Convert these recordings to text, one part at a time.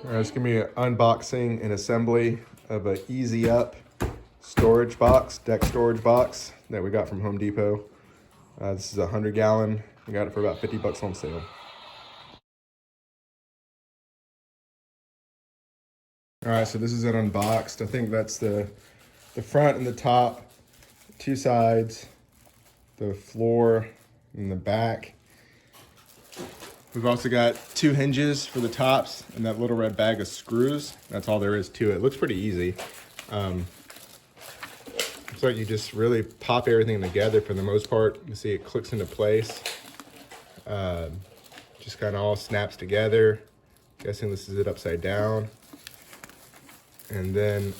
It's gonna be an unboxing and assembly of an EasyUp storage box, deck storage box that we got from Home Depot. This is a 100-gallon. We got it for about 50 bucks on sale. All right, so this is it unboxed. I think that's the front and the top, two sides, the floor and the back. We've also got two hinges for the tops and that little red bag of screws. That's all there is to it. It looks pretty easy. It's like you just really pop everything together for the most part. You see it clicks into place. Just kind of all snaps together. Guessing this is it upside down. And then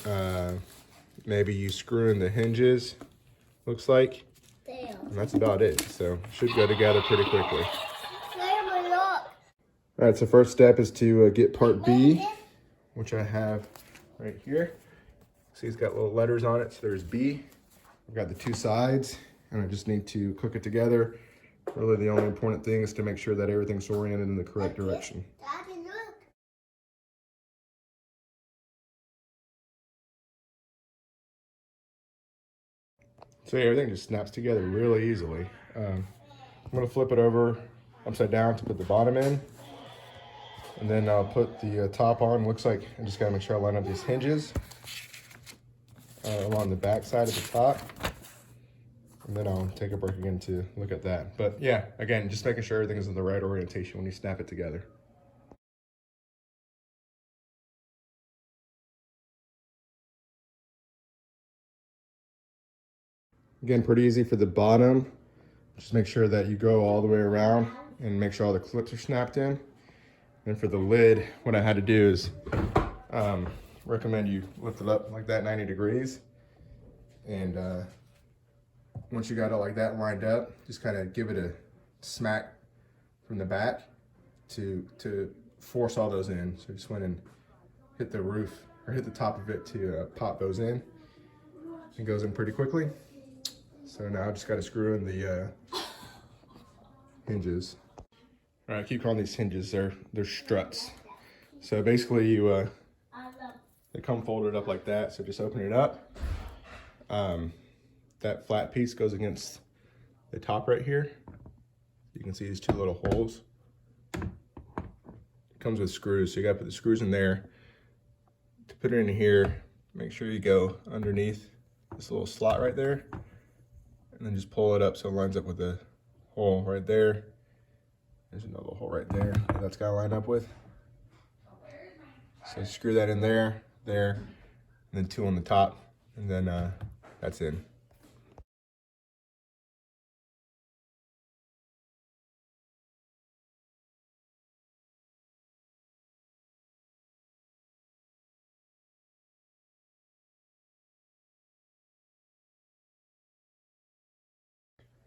maybe you screw in the hinges, looks like. And that's about it. So should go together pretty quickly. All right, so first step is to get part B, which I have right here. See, it's got little letters on it, so there's B. I've got the two sides, and I just need to cook it together. Really, the only important thing is to make sure that everything's oriented in the correct direction. Daddy, look. So yeah, everything just snaps together really easily. I'm gonna flip it over upside down to put the bottom in. And then I'll put the top on. Looks like I just gotta make sure I line up these hinges along the back side of the top. And then I'll take a break again to look at that. But yeah, again, just making sure everything is in the right orientation when you snap it together. Again, pretty easy for the bottom. Just make sure that you go all the way around and make sure all the clips are snapped in. And for the lid, what I had to do is recommend you lift it up like that 90 degrees. And once you got it like that lined up, just kind of give it a smack from the back to force all those in. So just went and hit the roof or hit the top of it to pop those in. It goes in pretty quickly. So now I just got to screw in the hinges. All right, I keep calling these hinges, they're struts. So basically you, they come folded up like that. So just open it up. That flat piece goes against the top right here. You can see these two little holes. It comes with screws, so you gotta put the screws in there. To put it in here, make sure you go underneath this little slot right there. And then just pull it up so it lines up with the hole right there. There's another hole right there that's got to line up with. So screw that in there, and then two on the top, and then that's in.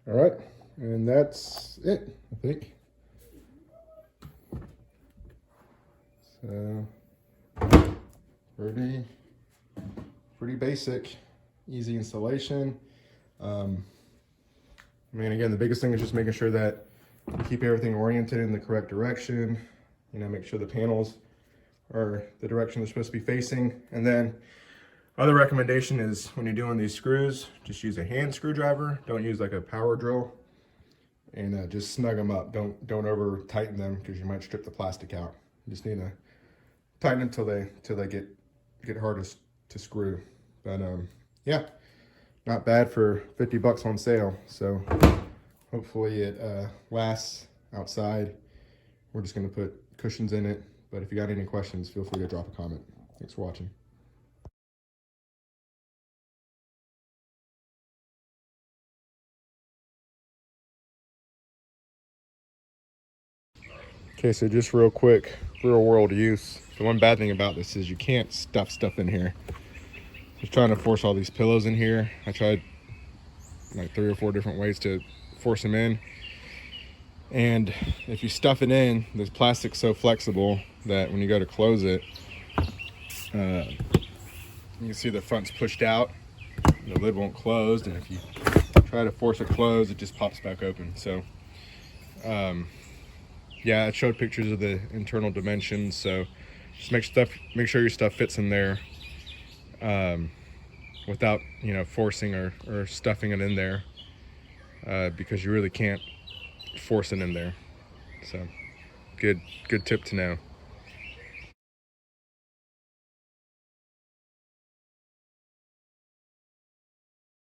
All right, and that's it, I think. So pretty basic, easy installation. I mean, again, the biggest thing is just making sure that you keep everything oriented in the correct direction. You know, make sure the panels are the direction they're supposed to be facing. And then other recommendation is when you're doing these screws, just use a hand screwdriver. Don't use like a power drill, and just snug them up. Don't over tighten them because you might strip the plastic out. You just need to tighten them till they get hard to screw. But yeah, not bad for 50 bucks on sale. So hopefully it lasts outside. We're just gonna put cushions in it. But if you got any questions, feel free to drop a comment. Thanks for watching. Okay, so just real quick, real world use. The one bad thing about this is you can't stuff stuff in here. Just trying to force all these pillows in here. I tried like 3 or 4 different ways to force them in. And if you stuff it in, this plastic's so flexible that when you go to close it, you can see the front's pushed out. The lid won't close, and if you try to force it closed, it just pops back open. So yeah, I showed pictures of the internal dimensions, so Just make sure your stuff fits in there without, you know, forcing or stuffing it in there, because you really can't force it in there. So good tip to know.